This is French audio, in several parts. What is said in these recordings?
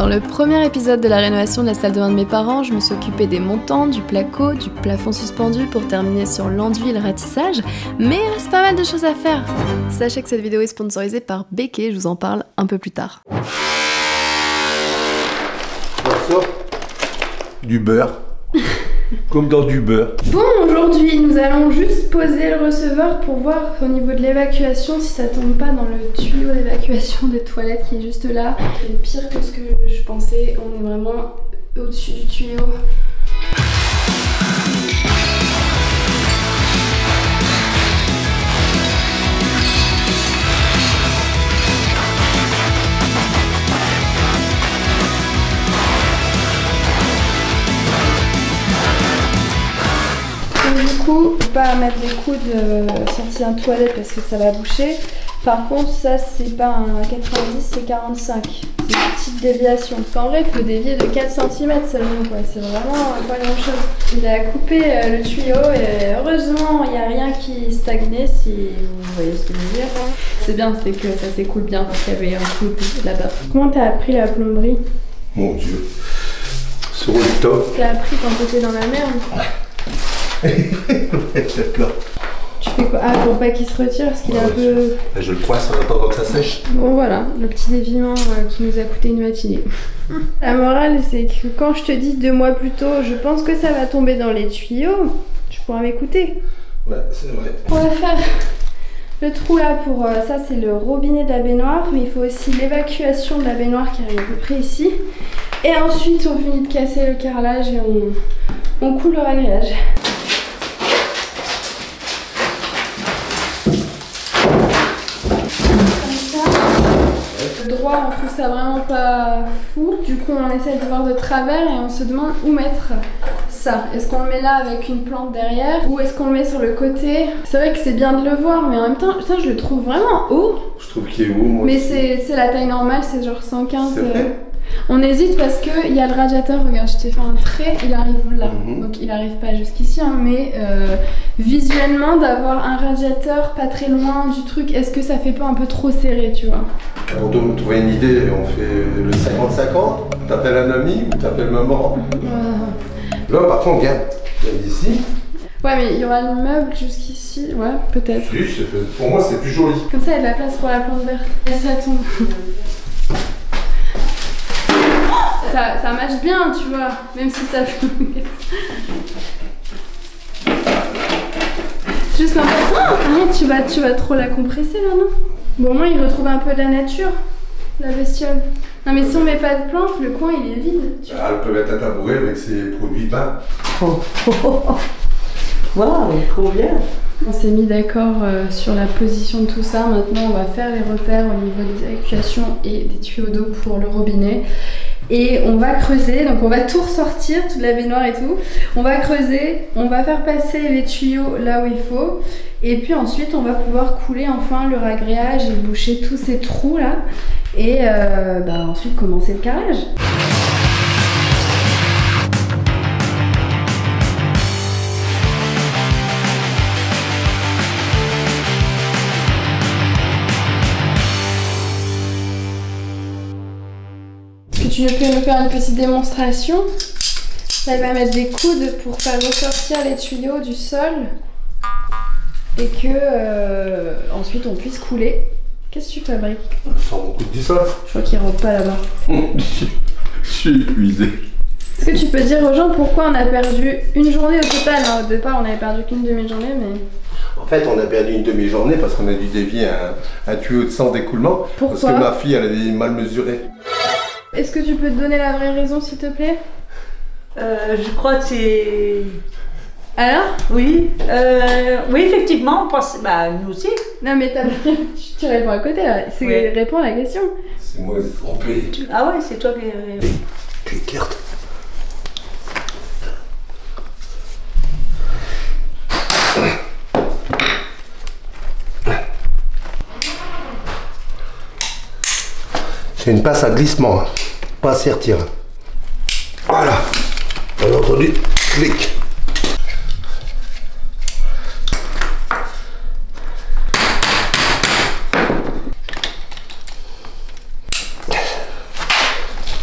Dans le premier épisode de la rénovation de la salle de bain de mes parents, je me suis occupée des montants, du placo, du plafond suspendu pour terminer sur l'enduit et le ratissage, mais il reste pas mal de choses à faire. Sachez que cette vidéo est sponsorisée par Béquet, je vous en parle un peu plus tard. Ça, du beurre. Comme dans du beurre. Bon, aujourd'hui, nous allons juste poser le receveur pour voir au niveau de l'évacuation si ça tombe pas dans le tuyau d'évacuation des toilettes qui est juste là. C'est pire que ce que je pensais, on est vraiment au-dessus du tuyau. Du coup, pas mettre des coudes sortis d'un toilette parce que ça va boucher. Par contre, ça c'est pas un 90, c'est 45. C'est une petite déviation. En vrai, il faut dévier de 4 cm seulement, quoi. C'est vraiment pas grand chose. Il a coupé le tuyau et heureusement, il n'y a rien qui stagnait, si vous voyez ce que je veux dire. C'est bien, c'est que ça s'écoule bien parce qu'il y avait un coude là-bas. Comment t'as appris la plomberie? Mon Dieu. Sur le top. T'as appris quand t'étais dans la merde? D'accord. Tu fais quoi? Ah, pour pas qu'il se retire parce qu'il est un peu... Je le poisse en attendant que ça sèche. Bon voilà, le petit déviement qui nous a coûté une matinée. La morale, c'est que quand je te dis 2 mois plus tôt, je pense que ça va tomber dans les tuyaux, tu pourras m'écouter. Ouais, c'est vrai. On va faire le trou là pour... ça, c'est le robinet de la baignoire, mais il faut aussi l'évacuation de la baignoire qui arrive à peu près ici. Et ensuite, on finit de casser le carrelage et on coule le ragréage. Droit, on trouve ça vraiment pas fou. Du coup, on essaie de voir de travers et on se demande où mettre ça. Est-ce qu'on le met là avec une plante derrière ou est-ce qu'on le met sur le côté? C'est vrai que c'est bien de le voir, mais en même temps, putain, je le trouve vraiment haut. Je trouve qu'il est haut, moi. Mais c'est la taille normale, c'est genre 115. C'est vrai. On hésite parce qu'il y a le radiateur, regarde, je t'ai fait un trait, il arrive là. Donc il arrive pas jusqu'ici, hein, mais visuellement, d'avoir un radiateur pas très loin du truc, est-ce que ça fait pas un peu trop serré, tu vois? On doit nous trouver une idée, on fait le 50-50, t'appelles un ami ou t'appelles maman. Là par contre, regarde d'ici. Ouais, mais il y aura le meuble jusqu'ici, ouais, peut-être. Si, pour moi c'est plus joli. Comme ça, il y a de la place pour la plante verte. Et ça tombe. Ça matche bien, tu vois, même si ça fait... Juste un peu... Oh, arrête, tu vas trop la compresser là, non? Bon, au moins, il retrouve un peu de la nature, la bestiole. Non, mais si on met pas de plante, le coin, il est vide. Elle peut mettre un tabouret avec ses produits bains. Waouh, trop bien. On s'est mis d'accord sur la position de tout ça. Maintenant, on va faire les repères au niveau des évacuations et des tuyaux d'eau pour le robinet. Et on va creuser, donc on va tout ressortir, toute la baignoire et tout. On va creuser, on va faire passer les tuyaux là où il faut. Et puis ensuite, on va pouvoir couler enfin le ragréage et boucher tous ces trous là. Et ensuite commencer le carrelage. Tu peux nous faire une petite démonstration? Là, il va mettre des coudes pour faire ressortir les tuyaux du sol et que ensuite on puisse couler. Qu'est-ce que tu fabriques? Sans beaucoup de sol. Je crois qu'il rentre pas là-bas. Je suis épuisé. Est-ce que tu peux dire aux gens pourquoi on a perdu une journée au total? Au départ, on avait perdu qu'une demi-journée, mais... En fait, on a perdu une demi-journée parce qu'on a dû dévier un tuyau de sang d'écoulement. Pourquoi? Parce que ma fille, elle avait mal mesuré. Est-ce que tu peux te donner la vraie raison, s'il te plaît? Je crois que c'est... Alors? Oui, oui, effectivement, on pense... Bah, nous aussi. Non, mais tu réponds à côté, là. C'est Ouais. Réponds à la question. C'est moi qui ai trompé. Ah ouais, c'est toi qui... Tu écartes. C'est une passe à glissement, hein. Pas à sertir. Voilà. On a entendu clic.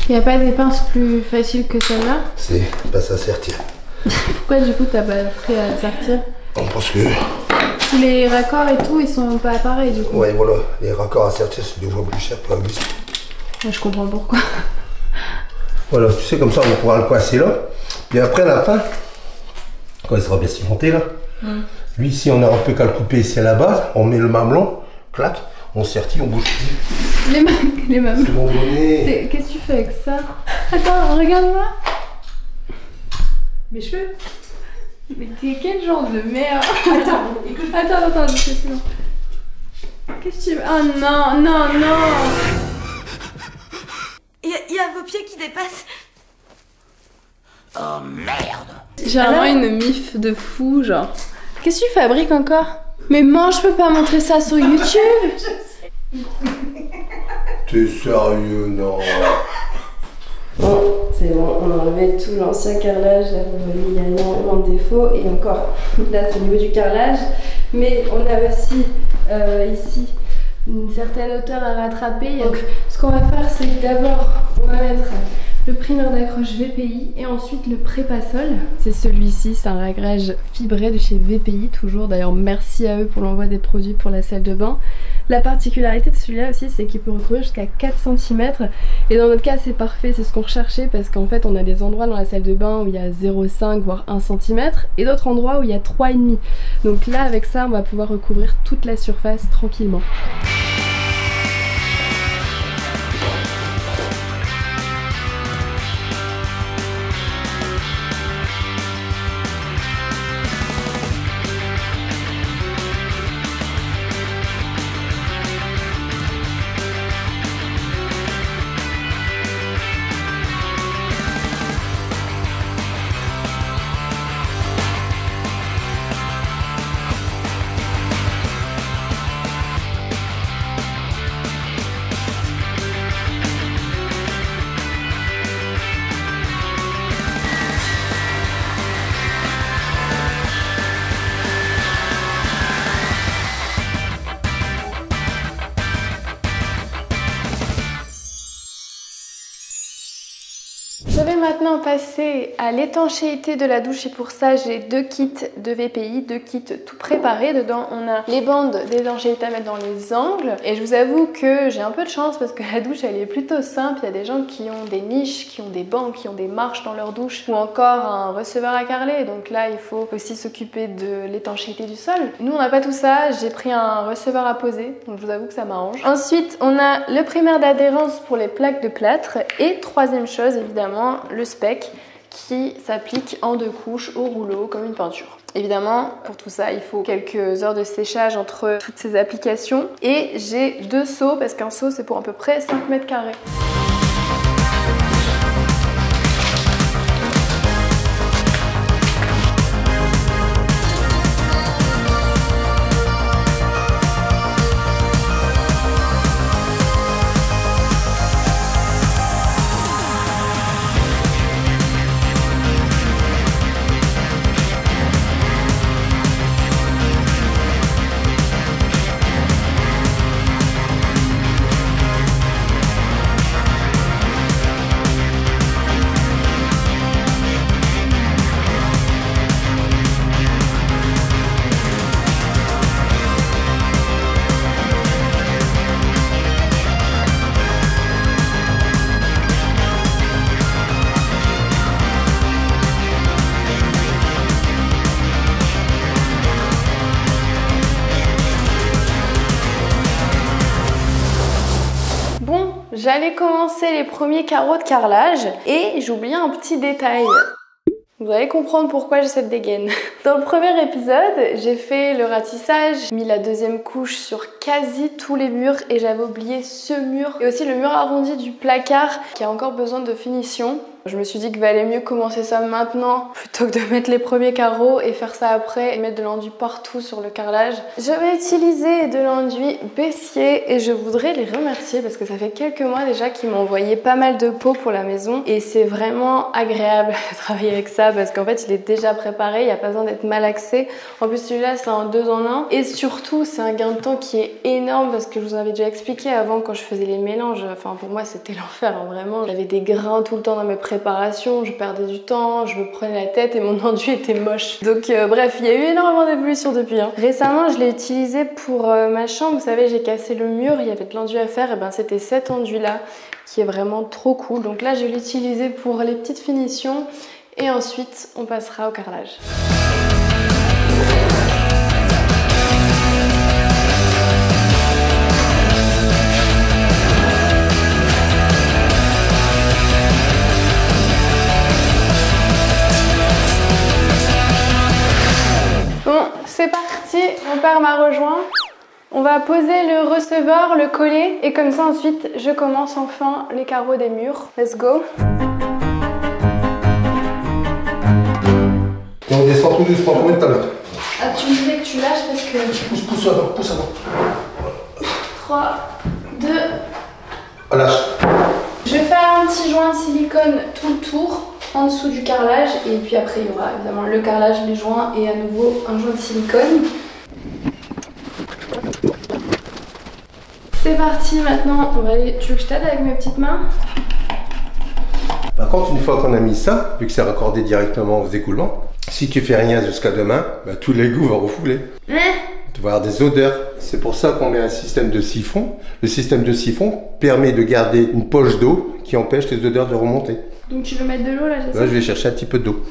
Y a pas des pinces plus faciles que celle-là? C'est pas ça sertir. Pourquoi du coup t'as pas pris à sortir? Parce que... Tous les raccords et tout, ils sont pas pareils du coup. Ouais, voilà, les raccords à sertir, c'est 2 fois plus cher pour la vis. Ouais, je comprends pourquoi. Voilà, tu sais, comme ça, on pourra le coincer là. Et après, à la fin, quand il sera bien cimenté là, lui, si on a un peu qu'à le couper ici à la base, on met le mamelon, clac, on sertit, on bouge plus. Les mamelons. C'est bon donné. Qu'est-ce que tu fais avec ça? Attends, regarde-moi. Mes cheveux. Mais t'es quel genre de merde? Attends, écoute. Attends, je sais plus. Qu'est-ce que tu veux? Oh non, non, non. Il y a vos pieds qui dépassent. Oh merde! J'ai vraiment une mif de fou, genre. Qu'est-ce que tu fabriques encore? Mais man, je peux pas montrer ça sur YouTube. T'es sérieux, non? Bon, c'est bon, on a enlevé tout l'ancien carrelage, là vous voyez il y a énormément de défauts et encore, là c'est au niveau du carrelage, mais on a aussi ici une certaine hauteur à rattraper. Donc ce qu'on va faire c'est que d'abord on va mettre le primer d'accroche VPI et ensuite le pré-passol. C'est celui-ci, c'est un réglage fibré de chez VPI toujours, d'ailleurs merci à eux pour l'envoi des produits pour la salle de bain. La particularité de celui-là aussi, c'est qu'il peut recouvrir jusqu'à 4 cm. Et dans notre cas, c'est parfait, c'est ce qu'on recherchait parce qu'en fait, on a des endroits dans la salle de bain où il y a 0,5 voire 1 cm et d'autres endroits où il y a 3,5. Donc là, avec ça, on va pouvoir recouvrir toute la surface tranquillement. Je vais maintenant passer à l'étanchéité de la douche et pour ça j'ai 2 kits de VPI, 2 kits tout préparés. Dedans on a les bandes d'étanchéité à mettre dans les angles et je vous avoue que j'ai un peu de chance parce que la douche elle est plutôt simple. Il y a des gens qui ont des niches, qui ont des bancs, qui ont des marches dans leur douche ou encore un receveur à carreler, donc là il faut aussi s'occuper de l'étanchéité du sol. Nous on n'a pas tout ça, j'ai pris un receveur à poser donc je vous avoue que ça m'arrange. Ensuite on a le primaire d'adhérence pour les plaques de plâtre et troisième chose évidemment le spec qui s'applique en 2 couches au rouleau comme une peinture. Évidemment, pour tout ça, il faut quelques heures de séchage entre toutes ces applications. Et j'ai 2 seaux parce qu'un seau c'est pour à peu près 5 mètres carrés. J'allais commencer les premiers carreaux de carrelage et j'ai oublié un petit détail. Vous allez comprendre pourquoi j'ai cette dégaine. Dans le premier épisode, j'ai fait le ratissage, j'ai mis la 2e couche sur quasi tous les murs et j'avais oublié ce mur et aussi le mur arrondi du placard qui a encore besoin de finition. Je me suis dit qu'il valait mieux commencer ça maintenant plutôt que de mettre les premiers carreaux et faire ça après et mettre de l'enduit partout sur le carrelage. Je vais utiliser de l'enduit Bessier et je voudrais les remercier parce que ça fait quelques mois déjà qu'ils m'ont envoyé pas mal de pots pour la maison et c'est vraiment agréable de travailler avec ça parce qu'en fait il est déjà préparé, il n'y a pas besoin d'être malaxé. En plus celui-là c'est un 2 en 1 et surtout c'est un gain de temps qui est énorme parce que je vous avais déjà expliqué avant quand je faisais les mélanges, enfin pour moi c'était l'enfer hein, vraiment. J'avais des grains tout le temps dans mes préparations, je perdais du temps, je me prenais la tête et mon enduit était moche. Donc bref, il y a eu énormément d'évolution depuis. Hein. Récemment je l'ai utilisé pour ma chambre, vous savez j'ai cassé le mur, il y avait de l'enduit à faire et ben c'était cet enduit là qui est vraiment trop cool. Donc là je vais l'utiliser pour les petites finitions et ensuite on passera au carrelage. Bon, c'est parti, mon père m'a rejoint. On va poser le receveur, le collet et comme ça ensuite je commence enfin les carreaux des murs. Let's go. Et on descend tout doucement, combien de temps là? Ah, tu me disais que tu lâches parce que... Pousse avant, pousse avant. 3, 2... Lâche. Je vais faire un petit joint de silicone tout le tour en dessous du carrelage et puis après il y aura évidemment le carrelage, les joints et à nouveau un joint de silicone. C'est parti maintenant, on va aller... Tu veux que je t'aide avec mes petites mains? Par contre, une fois qu'on a mis ça, vu que c'est raccordé directement aux écoulements, si tu fais rien jusqu'à demain, bah, tout l'égout va refouler. Tu vas avoir des odeurs. C'est pour ça qu'on met un système de siphon. Le système de siphon permet de garder une poche d'eau qui empêche les odeurs de remonter. Donc tu veux mettre de l'eau là, c'est ça? Là, je vais chercher un petit peu d'eau.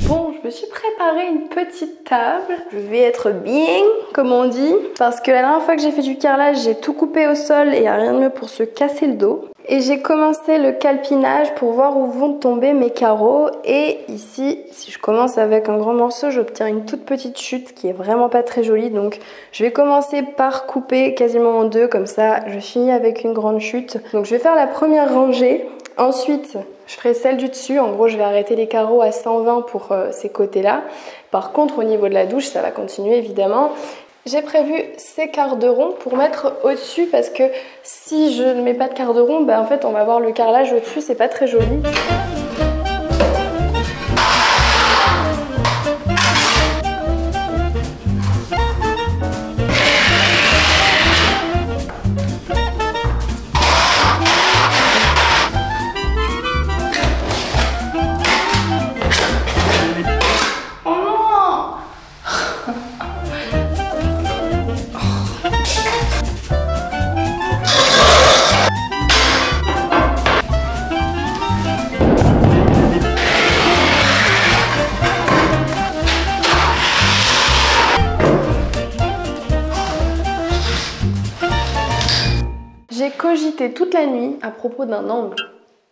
Bon, je me suis préparé une petite table. Je vais être bien, comme on dit, parce que la dernière fois que j'ai fait du carrelage, j'ai tout coupé au sol et il n'y a rien de mieux pour se casser le dos. Et j'ai commencé le calpinage pour voir où vont tomber mes carreaux. Et ici, si je commence avec un grand morceau, j'obtiens une toute petite chute qui est vraiment pas très jolie. Donc je vais commencer par couper quasiment en deux, comme ça je finis avec une grande chute. Donc je vais faire la première rangée. Ensuite, je ferai celle du dessus. En gros, je vais arrêter les carreaux à 120 pour ces côtés-là. Par contre, au niveau de la douche, ça va continuer évidemment. J'ai prévu ces quarts de rond pour mettre au-dessus parce que si je ne mets pas de quarts de rond, bah en fait on va voir le carrelage au-dessus, c'est pas très joli. J'ai cogité toute la nuit à propos d'un angle.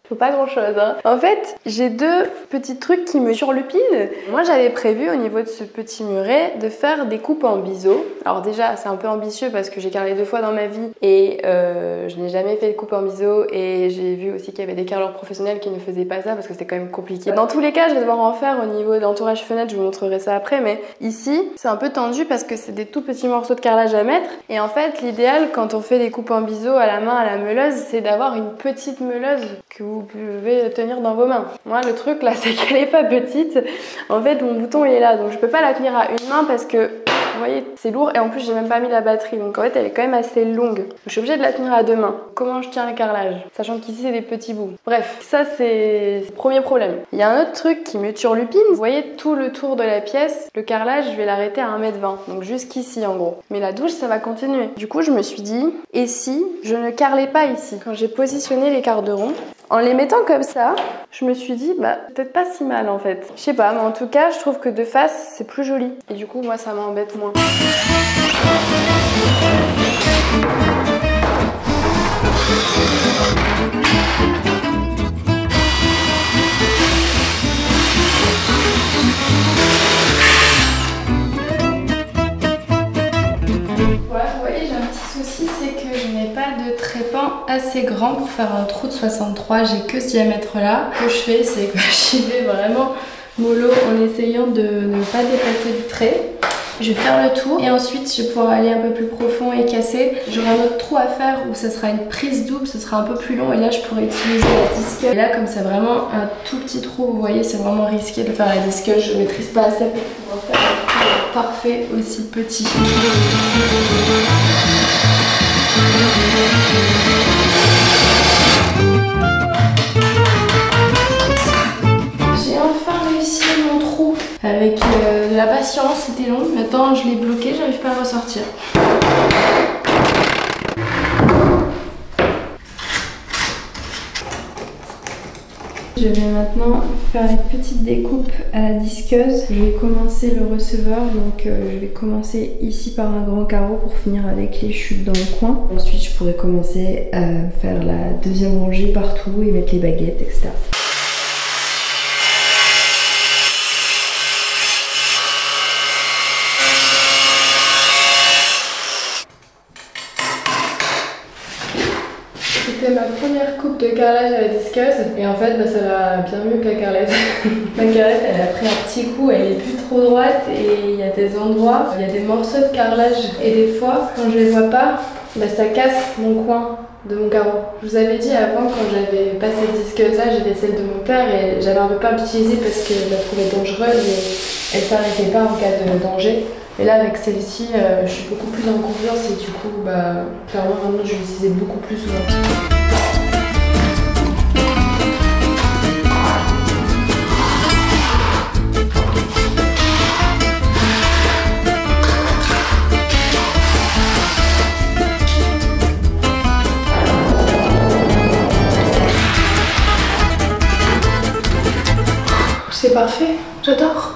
Faut pas grand chose hein. En fait, j'ai deux petits trucs qui me surlupinent. Moi j'avais prévu au niveau de ce petit muret de faire des coupes en biseau. Alors déjà c'est un peu ambitieux parce que j'ai carrelé 2 fois dans ma vie et je n'ai jamais fait de coupe en biseau et j'ai vu aussi qu'il y avait des carreleurs professionnels qui ne faisaient pas ça parce que c'était quand même compliqué. Dans tous les cas je vais devoir en faire au niveau de l'entourage fenêtre, je vous montrerai ça après, mais ici c'est un peu tendu parce que c'est des tout petits morceaux de carrelage à mettre et en fait l'idéal quand on fait des coupes en biseau à la main à la meuleuse c'est d'avoir une petite meuleuse que vous pouvez tenir dans vos mains. Moi le truc là c'est qu'elle est pas petite, en fait mon bouton il est là donc je peux pas la tenir à une main parce que vous voyez c'est lourd et en plus j'ai même pas mis la batterie donc en fait elle est quand même assez longue. Donc, je suis obligée de la tenir à 2 mains. Comment je tiens le carrelage sachant qu'ici c'est des petits bouts. Bref ça c'est le premier problème. Il y a un autre truc qui me turlupine, vous voyez tout le tour de la pièce, le carrelage je vais l'arrêter à 1,20 m donc jusqu'ici en gros. Mais la douche ça va continuer. Du coup je me suis dit et si je ne carrelais pas ici quand j'ai positionné les quarts de rond. En les mettant comme ça, je me suis dit, bah, peut-être pas si mal en fait. Je sais pas, mais en tout cas, je trouve que de face, c'est plus joli. Et du coup, moi, ça m'embête moins. Ouais, vous voyez, j'ai un petit souci, c'est que je n'ai pas de trépan assez grand pour faire un trou de 63, j'ai que ce diamètre là. Ce que je fais, c'est que j'y vais vraiment mollo en essayant de ne pas dépasser le trait. Je vais faire le tour et ensuite je vais pouvoir aller un peu plus profond et casser. J'aurai un autre trou à faire où ça sera une prise double, ce sera un peu plus long et là je pourrais utiliser la disqueuse. Et là comme c'est vraiment un tout petit trou, vous voyez c'est vraiment risqué de faire la disqueuse, je ne maîtrise pas assez pour pouvoir faire un trou parfait aussi petit. J'ai enfin réussi mon trou avec de la patience, c'était long. Maintenant je l'ai bloqué, j'arrive pas à le ressortir. Je vais maintenant faire une petite découpe à la disqueuse. Je vais commencer le receveur, donc je vais commencer ici par un grand carreau pour finir avec les chutes dans le coin. Ensuite je pourrais commencer à faire la deuxième rangée partout et mettre les baguettes, etc. C'était ma première coupe de carrelage à la disqueuse et en fait ça va bien mieux que la carrelette. La carrelette elle a pris un petit coup, elle est plus trop droite et il y a des endroits, il y a des morceaux de carrelage et des fois quand je les vois pas, ça casse mon coin de mon carreau. Je vous avais dit avant quand j'avais pas cette disqueuse là, j'avais celle de mon père et j'avais un peu peur d'utiliser parce que je la trouvais dangereuse et elle s'arrêtait pas en cas de danger. Et là avec celle-ci, je suis beaucoup plus en confiance et du coup, clairement maintenant je l'utilisais beaucoup plus souvent. C'est parfait, j'adore.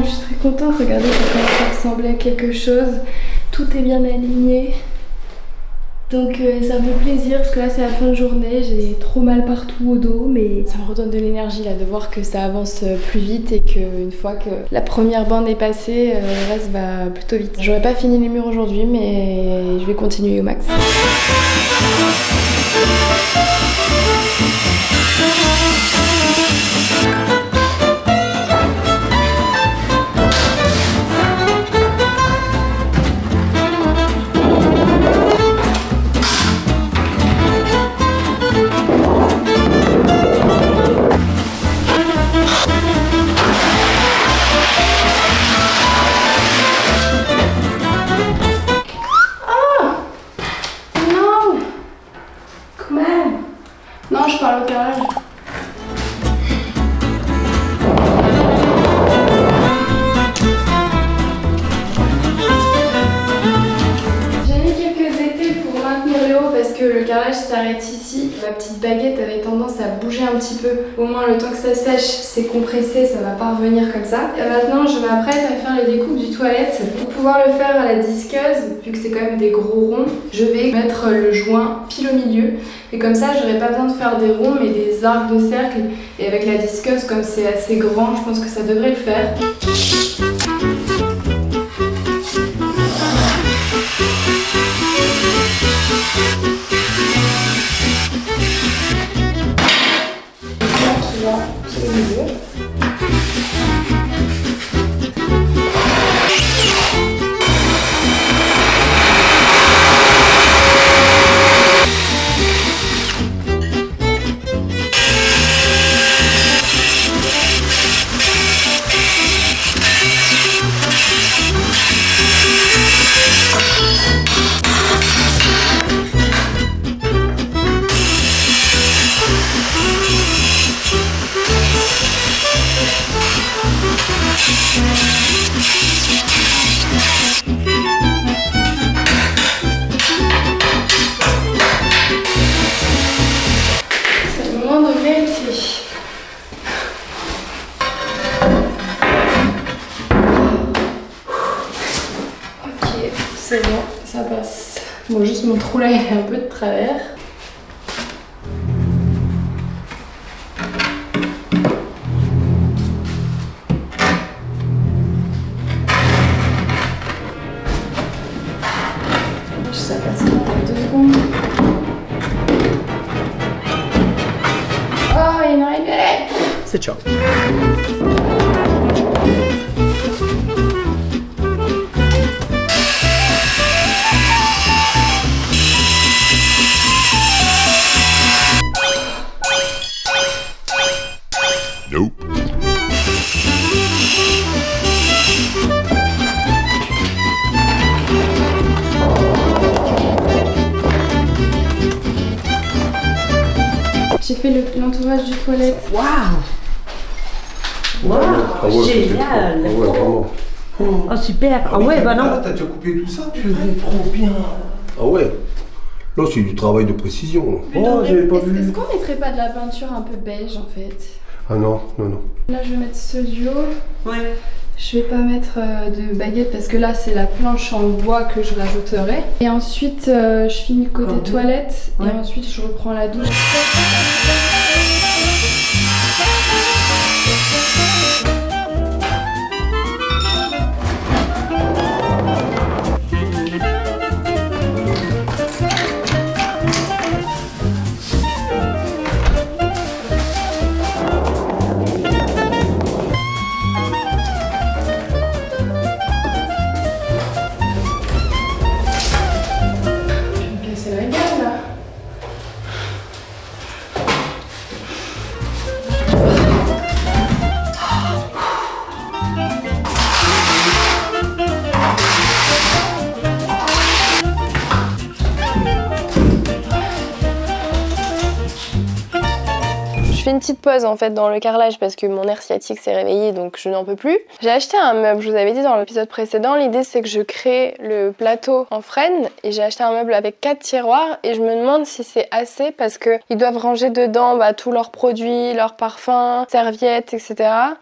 Je suis très contente, regardez, ça commence à ressembler à quelque chose. Tout est bien aligné. Donc ça me fait plaisir parce que là c'est la fin de journée, j'ai trop mal partout au dos mais ça me redonne de l'énergie là de voir que ça avance plus vite et qu'une fois que la première bande est passée, le reste va plutôt vite. J'aurais pas fini les murs aujourd'hui mais je vais continuer au max. Non, je parle au carrelage. J'ai mis quelques étés pour maintenir le haut parce que le carrelage s'arrête ici. Ma petite baguette avait tendance à bouger un petit peu. Au moins le temps que ça sèche, c'est compressé, ça va pas revenir comme ça. Et maintenant, je m'apprête à faire les découpes du toilette. Pour pouvoir le faire à la disqueuse, vu que c'est quand même des gros ronds, je vais mettre le joint pile au milieu. Et comme ça, j'aurai pas besoin de faire des ronds mais des arcs de cercle. Et avec la disqueuse, comme c'est assez grand, je pense que ça devrait le faire. C'est bon, ça passe. Bon, juste mon trou là, il est un peu de travers. Ça passe en 2 secondes. Oh, il y en a une belle. C'est ciao. Nope. J'ai fait l'entourage du toilette. Waouh! Ah ouais, Génial! Ah ouais, vraiment. Oh super! Ah ouais, bah non! T'as déjà coupé tout ça? Purée, trop bien. Ah ouais. Là, c'est du travail de précision. Oh, j'avais pas vu. Est-ce qu'on mettrait pas de la peinture un peu beige en fait? Ah non, non, non. Là, je vais mettre ce duo. Ouais. Je vais pas mettre de baguette parce que là, c'est la planche en bois que je rajouterai. Et ensuite, je finis le côté toilette Ouais. et ensuite, je reprends la douche. C'est la gueule là. Je fais une petite pause en fait dans le carrelage parce que mon nerf sciatique s'est réveillé donc je n'en peux plus. J'ai acheté un meuble, je vous avais dit dans l'épisode précédent, l'idée c'est que je crée le plateau en frêne et j'ai acheté un meuble avec 4 tiroirs et je me demande si c'est assez parce que ils doivent ranger dedans tous leurs produits, leurs parfums, serviettes, etc.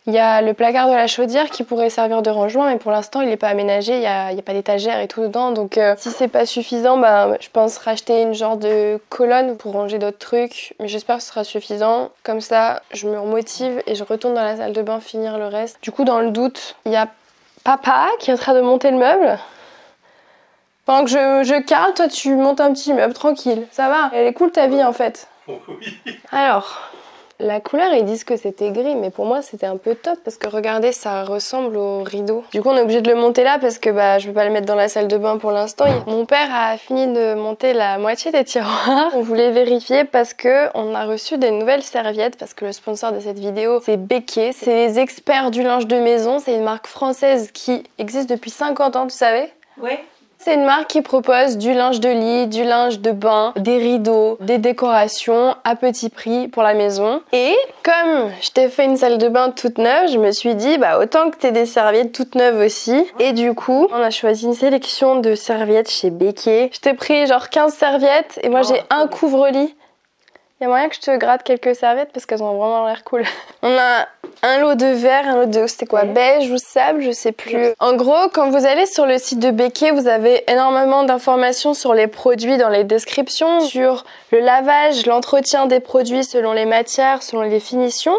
Il y a le placard de la chaudière qui pourrait servir de rangement mais pour l'instant il n'est pas aménagé, il y a pas d'étagère et tout dedans donc si c'est pas suffisant je pense racheter une genre de colonne pour ranger d'autres trucs mais j'espère que ce sera suffisant. Comme ça, je me remotive et je retourne dans la salle de bain finir le reste. Du coup, dans le doute, il y a papa qui est en train de monter le meuble. Pendant que je carle, toi tu montes un petit meuble, tranquille. Ça va? Elle est cool ta vie en fait. Oui. Alors, la couleur, ils disent que c'était gris, mais pour moi c'était un peu top parce que regardez, ça ressemble au rideau. Du coup, on est obligé de le monter là parce que je peux pas le mettre dans la salle de bain pour l'instant. Mon père a fini de monter la moitié des tiroirs. On voulait vérifier parce que on a reçu des nouvelles serviettes parce que le sponsor de cette vidéo, c'est Becquet. C'est les experts du linge de maison. C'est une marque française qui existe depuis 50 ans, tu savais? Ouais. C'est une marque qui propose du linge de lit, du linge de bain, des rideaux, des décorations à petit prix pour la maison. Et comme je t'ai fait une salle de bain toute neuve, je me suis dit autant que t'aies des serviettes toutes neuves aussi. Et du coup, on a choisi une sélection de serviettes chez Becquet. Je t'ai pris genre 15 serviettes et moi j'ai un couvre-lit. Il y a moyen que je te gratte quelques serviettes parce qu'elles ont vraiment l'air cool. On a un lot de verre, un lot de, c'était quoi, beige ou sable, je sais plus. En gros, quand vous allez sur le site de Becquet, vous avez énormément d'informations sur les produits dans les descriptions, sur le lavage, l'entretien des produits selon les matières, selon les finitions.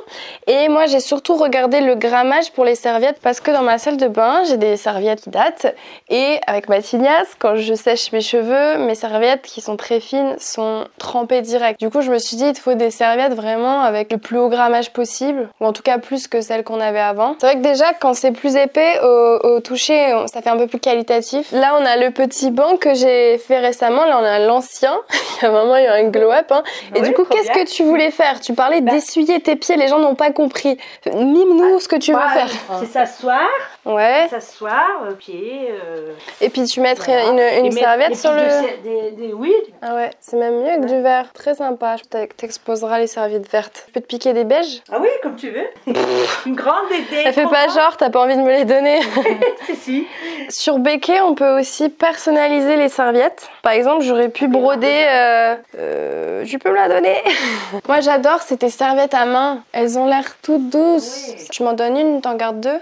Et moi, j'ai surtout regardé le grammage pour les serviettes parce que dans ma salle de bain, j'ai des serviettes qui datent. Et avec ma tignasse, quand je sèche mes cheveux, mes serviettes qui sont très fines sont trempées direct. Du coup, je me suis dit, il te faut des serviettes vraiment avec le plus haut grammage possible, ou en tout cas plus que celles qu'on avait avant. C'est vrai que déjà, quand c'est plus épais au toucher, ça fait un peu plus qualitatif. Là, on a le petit banc que j'ai fait récemment. Là, on a l'ancien. Il y a vraiment eu un glow-up. Et du coup, qu'est-ce que tu voulais faire? Tu parlais d'essuyer tes pieds. Les gens n'ont pas compris. Mime-nous ce que tu veux faire. C'est s'asseoir. Ouais. S'asseoir, pieds. Et puis tu mettrais une serviette sur le... Oui. Ah ouais, c'est même mieux que du vert. Très sympa. Je t'exposerai les serviettes vertes. Je peux te piquer des beiges? Ah oui, comme tu veux. Une grande idée. Ça fait pas genre, t'as pas envie de me les donner. Si. Sur Becquet, on peut aussi personnaliser les serviettes. Par exemple, j'aurais pu broder... tu peux me la donner? Moi, j'adore, c'est tes serviettes à main. Elles ont l'air toutes douces. Oui. Tu m'en donnes une, t'en gardes deux?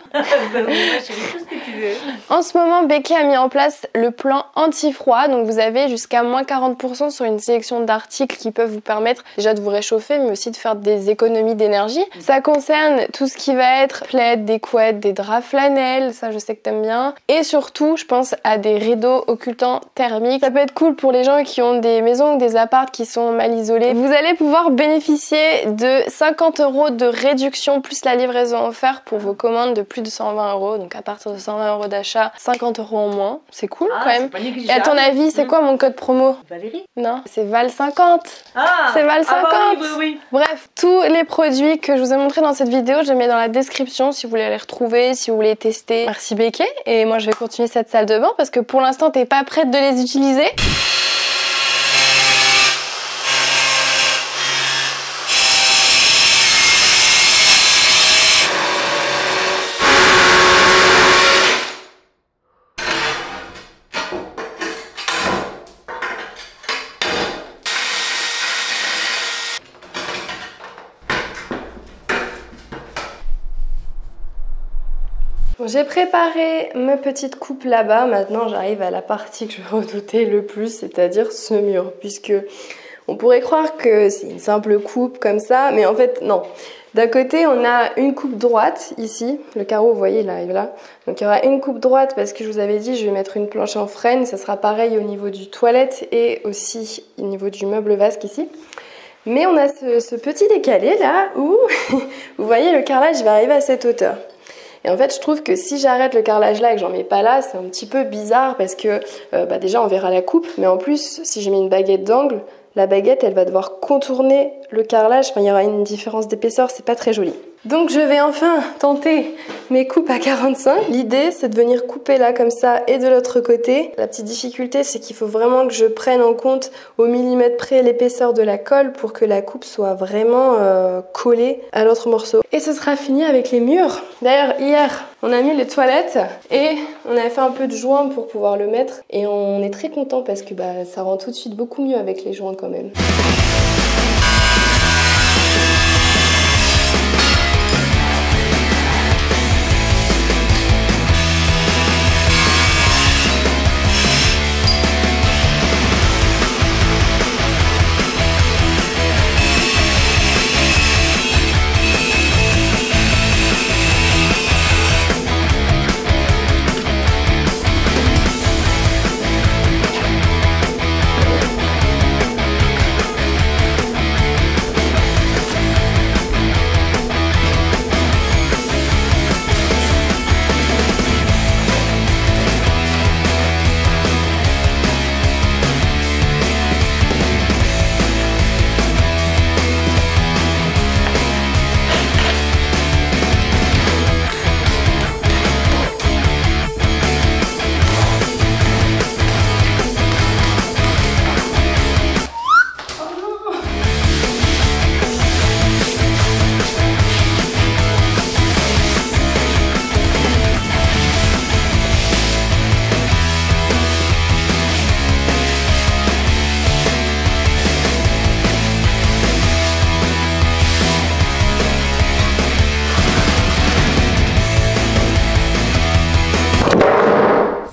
chérie, tout ce que tu veux. En ce moment, Becky a mis en place le plan anti-froid. Donc vous avez jusqu'à moins 40% sur une sélection d'articles qui peuvent vous permettre déjà de vous réchauffer, mais aussi de faire des économies d'énergie. Ça concerne tout ce qui va être plaid, des couettes, des draps flanelles, ça je sais que t'aimes bien. Et surtout, je pense à des rideaux occultants thermiques. Ça peut être cool pour les gens qui ont des maisons ou des apparts qui sont mal isolés. Vous allez pouvoir bénéficier de 50 € de réduction plus la livraison offerte pour vos commandes de plus de 120 €. Donc à partir de 120 € d'achat, 50 € en moins. C'est cool quand même. Et à ton avis, c'est quoi mon code promo? Valérie? Non, c'est Val50. Ah, c'est Val50. Ah bah oui, oui. Bref, tous les produits que je vous ai montrés dans cette vidéo, je les mets dans la description si vous voulez les retrouver, si vous voulez tester. Merci Becky. Et moi je vais continuer cette salle de bain parce que pour l'instant t'es pas prête de les utiliser. J'ai préparé ma petite coupe là-bas. Maintenant, j'arrive à la partie que je redoutais le plus, c'est-à-dire ce mur, puisque on pourrait croire que c'est une simple coupe comme ça, mais en fait, non. D'un côté, on a une coupe droite ici. Le carreau, vous voyez, il arrive là. Donc, il y aura une coupe droite parce que je vous avais dit, je vais mettre une planche en frêne. Ça sera pareil au niveau du toilette et aussi au niveau du meuble vasque ici. Mais on a ce petit décalé là où, vous voyez, le carrelage va arriver à cette hauteur. Et en fait, je trouve que si j'arrête le carrelage là et que j'en mets pas là, c'est un petit peu bizarre parce que déjà on verra la coupe, mais en plus, si je mets une baguette d'angle, la baguette elle va devoir contourner le carrelage, enfin il y aura une différence d'épaisseur, c'est pas très joli. Donc je vais enfin tenter mes coupes à 45. L'idée c'est de venir couper là comme ça et de l'autre côté. La petite difficulté c'est qu'il faut vraiment que je prenne en compte au millimètre près l'épaisseur de la colle pour que la coupe soit vraiment collée à l'autre morceau. Et ce sera fini avec les murs. D'ailleurs hier on a mis les toilettes et on avait fait un peu de joint pour pouvoir le mettre. Et on est très content parce que ça rend tout de suite beaucoup mieux avec les joints quand même.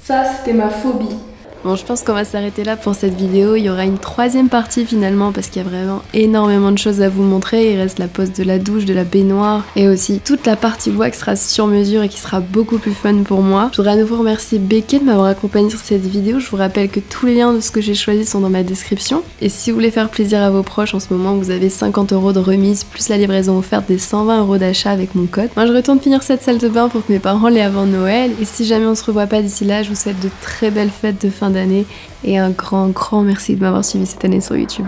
Ça, c'était ma phobie. Bon, je pense qu'on va s'arrêter là pour cette vidéo. Il y aura une troisième partie finalement parce qu'il y a vraiment énormément de choses à vous montrer. Il reste la pose de la douche, de la baignoire et aussi toute la partie bois qui sera sur mesure et qui sera beaucoup plus fun pour moi. Je voudrais à nouveau remercier Becky de m'avoir accompagnée sur cette vidéo. Je vous rappelle que tous les liens de ce que j'ai choisi sont dans ma description. Et si vous voulez faire plaisir à vos proches, en ce moment vous avez 50 € de remise plus la livraison offerte des 120 € d'achat avec mon code. Moi je retourne finir cette salle de bain pour que mes parents l'aient avant Noël. Et si jamais on se revoit pas d'ici là, je vous souhaite de très belles fêtes de fin d'année et un grand merci de m'avoir suivi cette année sur YouTube.